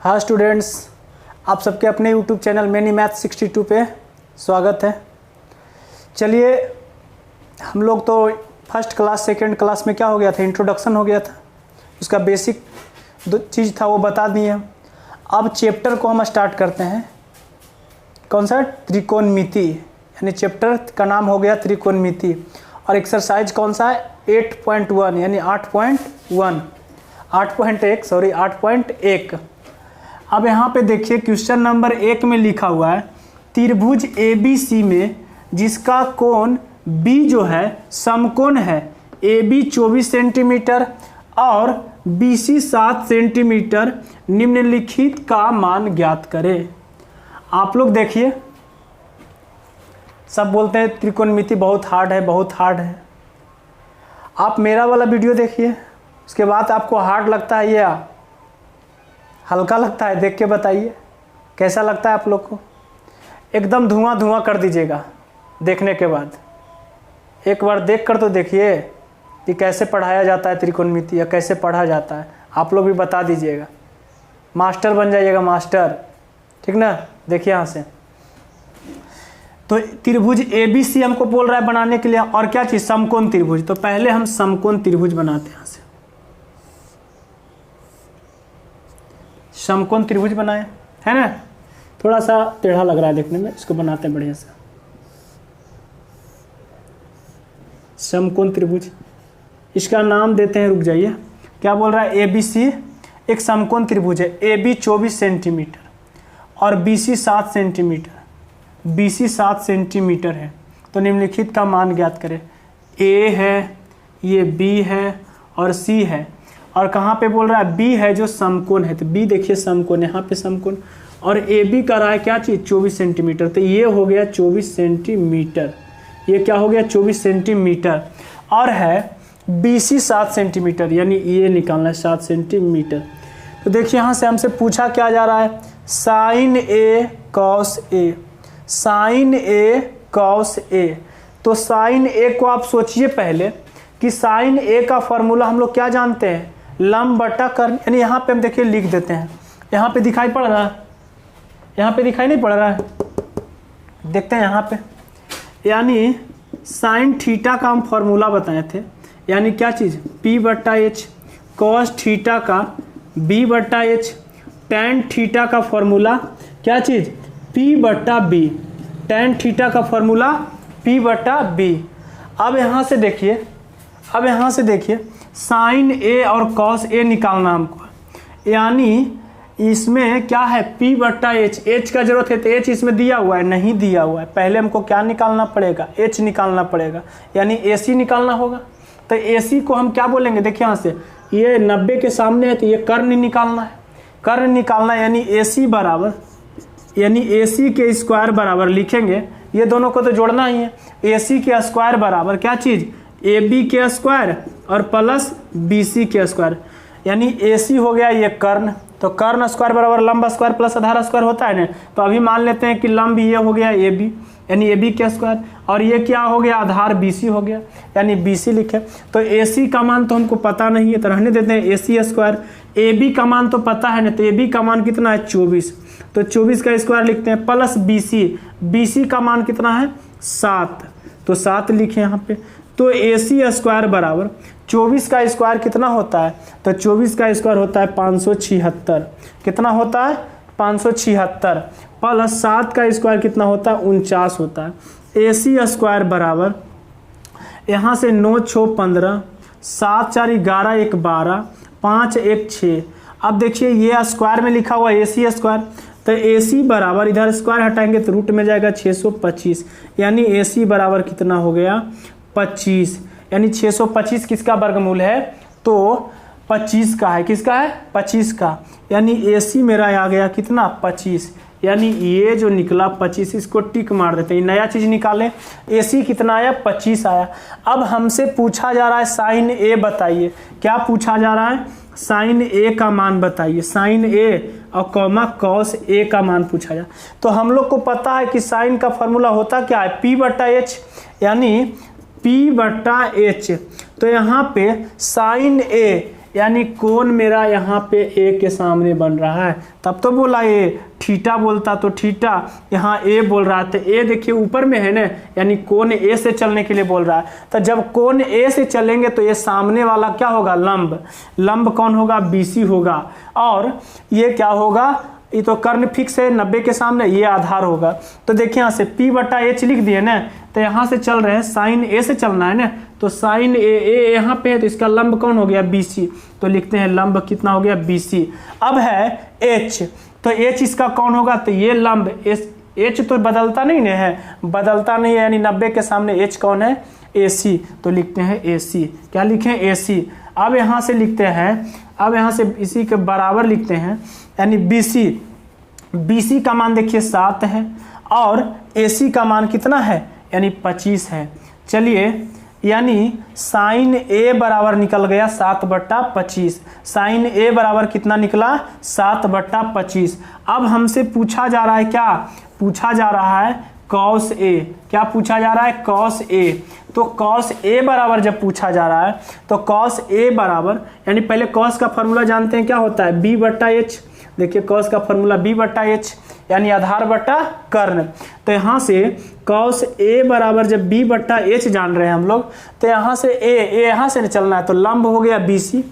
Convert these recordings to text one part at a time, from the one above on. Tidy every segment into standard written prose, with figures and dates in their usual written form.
हाँ स्टूडेंट्स, आप सबके अपने यूट्यूब चैनल मैनी मैथ 62 पे स्वागत है। चलिए, हम लोग तो फर्स्ट क्लास सेकंड क्लास में क्या हो गया था, इंट्रोडक्शन हो गया था, उसका बेसिक दो चीज़ था वो बता दिए हम। अब चैप्टर को हम स्टार्ट करते हैं। कौन सा? त्रिकोणमिति, यानी चैप्टर का नाम हो गया त्रिकोणमिति। और एक्सरसाइज कौन सा है? 8.1 यानी 8.1। अब यहाँ पे देखिए क्वेश्चन नंबर 1 में लिखा हुआ है त्रिभुज ABC में जिसका कोण B जो है समकोण है, AB 24 सेंटीमीटर और BC 7 सेंटीमीटर, निम्नलिखित का मान ज्ञात करें। आप लोग देखिए, सब बोलते हैं त्रिकोणमिति बहुत हार्ड है, बहुत हार्ड है। आप मेरा वाला वीडियो देखिए, उसके बाद आपको हार्ड लगता है या हल्का लगता है, देख के बताइए कैसा लगता है आप लोग को। एकदम धुआं धुआं कर दीजिएगा देखने के बाद। एक बार देख कर तो देखिए कि कैसे पढ़ाया जाता है त्रिकोणमिति या कैसे पढ़ा जाता है। आप लोग भी बता दीजिएगा, मास्टर बन जाइएगा, मास्टर, ठीक ना। देखिए यहाँ से तो त्रिभुज ABC हमको बोल रहा है बनाने के लिए, और क्या चीज़? समकोण त्रिभुज। तो पहले हम समकोण त्रिभुज बनाते हैं। यहाँ से समकोण त्रिभुज बनाए, है ना। थोड़ा सा टेढ़ा लग रहा है देखने में, इसको बनाते हैं बढ़िया से। समकोण त्रिभुज, इसका नाम देते हैं, रुक जाइए, क्या बोल रहा है? ABC एक समकोण त्रिभुज है। AB 24 सेंटीमीटर और BC 7 सेंटीमीटर, BC 7 सेंटीमीटर है। तो निम्नलिखित का मान ज्ञात करें। A है, ये B है और C है, और कहाँ पे बोल रहा है? B है जो समकोण है। तो B देखिए समकोण, यहाँ पे समकोण, और AB का रहा है क्या चीज़? 24 सेंटीमीटर। तो ये हो गया 24 सेंटीमीटर, ये क्या हो गया? 24 सेंटीमीटर। और है BC 7 सेंटीमीटर, यानी ये निकालना है 7 सेंटीमीटर। तो देखिए यहाँ से हमसे पूछा क्या जा रहा है? Sine A cos A, sine A cos A। तो साइन A को आप सोचिए पहले कि साइन A का फॉर्मूला हम लोग क्या जानते हैं? लंब बटा कर्ण। यानी यहाँ पे हम देखिए लिख देते हैं, यहाँ पे दिखाई पड़ रहा है, यहाँ पे दिखाई नहीं पड़ रहा है, देखते हैं यहाँ पे। यानी साइन थीटा का हम फॉर्मूला बताए थे, यानी क्या चीज़? P बटा H, कॉस थीटा का B बटा H, टैन थीटा का फॉर्मूला क्या चीज़? P बटा B, टैन थीटा का फॉर्मूला P बटा B। अब यहाँ से देखिए, साइन A और कॉस A निकालना हमको, यानी इसमें क्या है? P बटा H, H का जरूरत है तो H इसमें दिया हुआ है, नहीं दिया हुआ है। पहले हमको क्या निकालना पड़ेगा? H निकालना पड़ेगा, यानी AC निकालना होगा। तो AC को हम क्या बोलेंगे? देखिए यहाँ से, ये 90 के सामने है तो ये कर्ण निकालना है, कर्ण निकालना, यानी AC बराबर, यानी AC के स्क्वायर बराबर लिखेंगे, ये दोनों को तो जोड़ना ही है। AC के स्क्वायर बराबर क्या चीज़? AB के स्क्वायर और प्लस BC के स्क्वायर, यानी AC हो गया ये कर्ण। तो कर्ण स्क्वायर बराबर लंब स्क्वायर प्लस आधार स्क्वायर होता है ना। तो अभी मान लेते हैं कि लंब ये हो गया AB, यानी AB के स्क्वायर, और ये क्या हो गया? आधार BC हो गया, यानी BC लिखे। तो AC का मान तो हमको पता नहीं है तो रहने देते हैं AC स्क्वायर। AB का मान तो पता है ना, तो AB का मान कितना है? 24, तो 24 का स्क्वायर लिखते हैं, प्लस BC, BC का मान कितना है? 7, तो 7 लिखे यहाँ पे। तो AC स्क्वायर बराबर 24 का स्क्वायर कितना होता है? तो 24 का स्क्वायर होता है 576। कितना होता है? 576, प्लस 7 का स्क्वायर कितना होता है? 49 होता है। AC स्क्वायर बराबर यहाँ से 9 6 15, 7 4 11, 1 12, 5 1 6। अब देखिए ये स्क्वायर में लिखा हुआ है AC स्क्वायर, तो AC बराबर इधर स्क्वायर हटाएंगे तो रूट में जाएगा 625, यानी AC बराबर कितना हो गया? 25, यानी 625 किसका वर्गमूल है? तो 25 का है। किसका है? 25 का, यानी AC मेरा आ गया कितना? 25, यानी ये जो निकला 25, इसको टिक मार देते हैं, नया चीज़ निकालें। AC कितना आया? 25 आया। अब हमसे पूछा जा रहा है साइन A बताइए। क्या पूछा जा रहा है? साइन A का मान बताइए, साइन A और कॉमा कॉस A का मान पूछा जा। तो हम लोग को पता है कि साइन का फॉर्मूला होता क्या है? P बटा H, यानी P बटा H। तो यहाँ पे साइन A यानी कोण मेरा यहाँ पे ए के सामने बन रहा है, तब तो बोला ए। थीटा बोलता तो थीटा, यहाँ ए बोल रहा है तो ए देखिए ऊपर में है ना, यानी कोण ए से चलने के लिए बोल रहा है। तो जब कोण ए से चलेंगे तो ये सामने वाला क्या होगा, लंब। लंब कौन होगा, बीसी होगा। और ये क्या होगा, ये तो कर्ण फिक्स है 90 के सामने, ये आधार होगा। तो देखिए यहाँ से P/H लिख दिए ना, तो यहाँ से चल रहे हैं साइन ए से चलना है ना, तो साइन ए यहाँ पे है तो इसका लंब कौन हो गया, BC। तो लिखते हैं लंब कितना हो गया, BC। अब है H, तो H इसका कौन होगा, तो ये लंब H तो बदलता नहीं ना है, बदलता नहीं है, यानी 90 के सामने H कौन है, AC। तो लिखते हैं AC। क्या लिखें, AC। अब यहाँ से लिखते हैं, अब यहाँ से इसी के बराबर लिखते हैं, यानी BC का मान देखिए 7 है और AC का मान कितना है, यानी 25 है। चलिए, यानी साइन A बराबर निकल गया 7/25। साइन A बराबर कितना निकला, 7/25। अब हमसे पूछा जा रहा है, क्या पूछा जा रहा है, कॉस A। क्या पूछा जा रहा है, कॉस A। तो कॉस A बराबर जब पूछा जा रहा है तो कॉस A बराबर, यानी पहले कॉस का फॉर्मूला जानते हैं क्या होता है, B/H। देखिए कॉस का फॉर्मूला B/H, यानी आधार बटा कर्ण। तो यहाँ से कॉस A बराबर जब B/H जान रहे हैं हम लोग, तो यहाँ से A यहाँ से चलना है, तो लंब हो गया BC।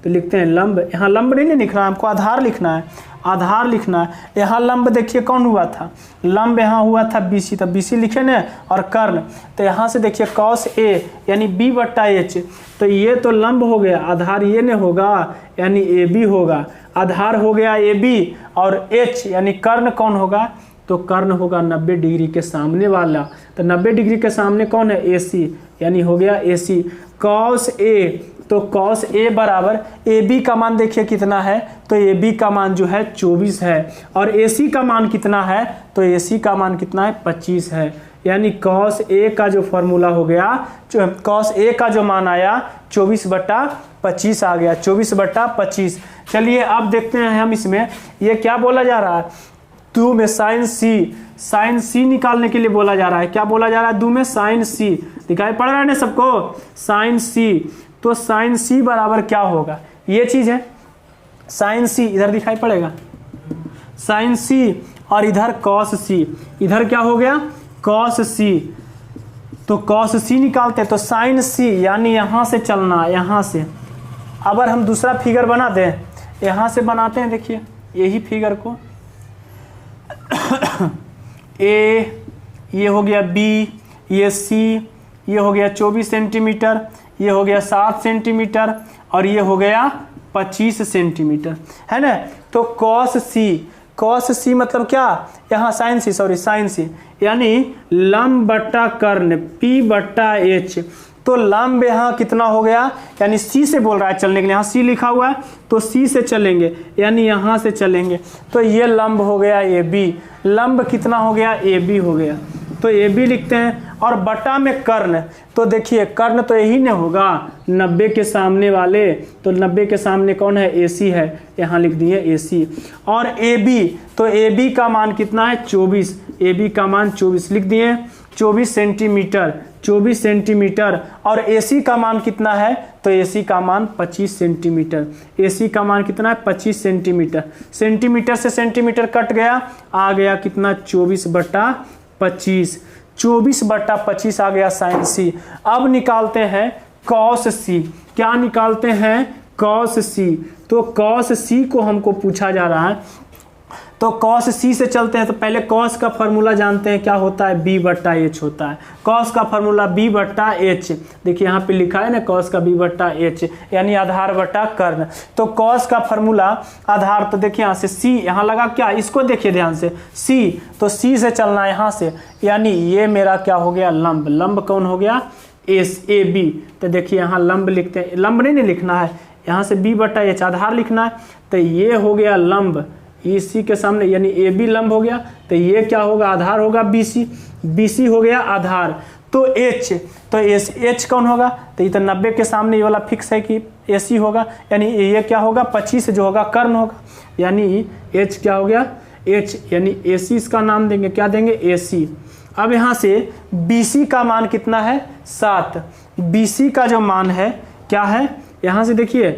तो लिखते हैं लंब, यहाँ लंब नहीं लिखना है हमको, आधार लिखना है, आधार लिखना है। यहाँ लंब देखिए कौन हुआ था, लंब यहाँ हुआ था BC, तो BC लिखे ना, और कर्ण। तो यहाँ से देखिए कॉस A यानी B/H, तो ये तो लंब हो गया, आधार ये ने होगा, यानी AB होगा। आधार हो गया AB और H यानी कर्ण कौन होगा, तो कर्ण होगा 90 डिग्री के सामने वाला। तो 90 डिग्री के सामने कौन है, AC, यानी हो गया AC। कॉस A, तो कॉस A बराबर AB का मान देखिए कितना है, तो AB का मान जो है 24 है, और AC का मान कितना है, तो AC का मान कितना है, 25 है। यानी कॉस A का जो फॉर्मूला हो गया, कॉस A का जो मान आया 24/25 आ गया, 24/25। चलिए अब देखते हैं हम इसमें ये क्या बोला जा रहा है, 2 में साइन C निकालने के लिए बोला जा रहा है। क्या बोला जा रहा है, 2 में साइन C, दिखाई पड़ रहा है ना सबको, साइन C। तो साइन C बराबर क्या होगा, ये चीज है साइन C, इधर दिखाई पड़ेगा साइन C, और इधर कॉस C, इधर क्या हो गया, कॉस C। तो कॉस C निकालते हैं, तो साइन C यानी यहाँ से चलना, यहाँ से। अगर हम दूसरा फिगर बना दें, यहाँ से बनाते हैं, देखिए यही फिगर को A, ये हो गया B, ये C, ये हो गया 24 सेंटीमीटर, ये हो गया 7 सेंटीमीटर, और ये हो गया 25 सेंटीमीटर, है ना। तो कॉस C मतलब क्या, यहाँ साइन C, यानी लंब बटा कर्ण P/H। तो लंब यहाँ कितना हो गया, यानी C से बोल रहा है चलने के लिए, यहाँ C लिखा हुआ है, तो C से चलेंगे, यानी यहाँ से चलेंगे, तो ये लंब हो गया AB। लंब कितना हो गया, AB हो गया, तो AB लिखते हैं। और बटा में कर्ण, तो देखिए कर्ण तो यही न होगा 90 के सामने वाले, तो 90 के सामने कौन है, AC है, यहाँ लिख दिए AC। और AB, तो AB का मान कितना है, 24, AB का मान 24 लिख दिए, 24 सेंटीमीटर। और AC का मान कितना है, तो AC का मान 25 सेंटीमीटर। AC का मान कितना है, 25 सेंटीमीटर। सेंटीमीटर से सेंटीमीटर कट गया, आ गया कितना, 24/25। 24/25 आ गया साइन C। अब निकालते हैं कॉस C। क्या निकालते हैं, कॉस C। तो कॉस C को हमको पूछा जा रहा है, तो कॉस C से चलते हैं। तो पहले कॉस का फॉर्मूला जानते हैं, क्या होता है, B/H होता है। कॉस का फॉर्मूला B/H, देखिए यहाँ पे लिखा है ना, कॉस का B/H यानी आधार बटा कर्ण। तो कॉस का फॉर्मूला आधार, तो देखिए यहाँ से C यहाँ लगा, क्या इसको देखिए ध्यान से, C, तो C से चलना है यहाँ से, यानी ये मेरा क्या हो गया, लंब। लंब कौन हो गया, AB। तो देखिए यहाँ लंब लिखते हैं, लंब नहीं लिखना है, यहाँ से B/H आधार लिखना है। तो ये हो गया लंब, इसी के सामने, यानी AB लंब हो गया, तो ये क्या होगा, आधार होगा BC हो गया आधार। तो H, तो H कौन होगा, तो ये तो 90 के सामने ये वाला फिक्स है कि AC होगा, यानी ये क्या होगा, 25 जो होगा कर्ण होगा, यानी H क्या हो गया, H यानी AC इसका नाम देंगे, क्या देंगे, AC। अब यहाँ से BC का मान कितना है, 7। BC का जो मान है क्या है, यहाँ से देखिए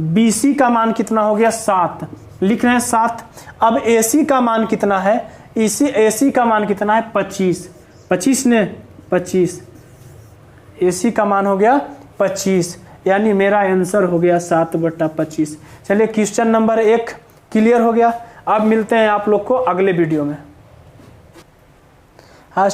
BC का मान कितना हो गया 7, लिख रहे हैं 7। अब AC का मान कितना है, AC का मान कितना है 25, 25 ने 25, AC का मान हो गया 25, यानी मेरा आंसर हो गया 7/25। चलिए क्वेश्चन नंबर 1 क्लियर हो गया। अब मिलते हैं आप लोग को अगले वीडियो में। हाँ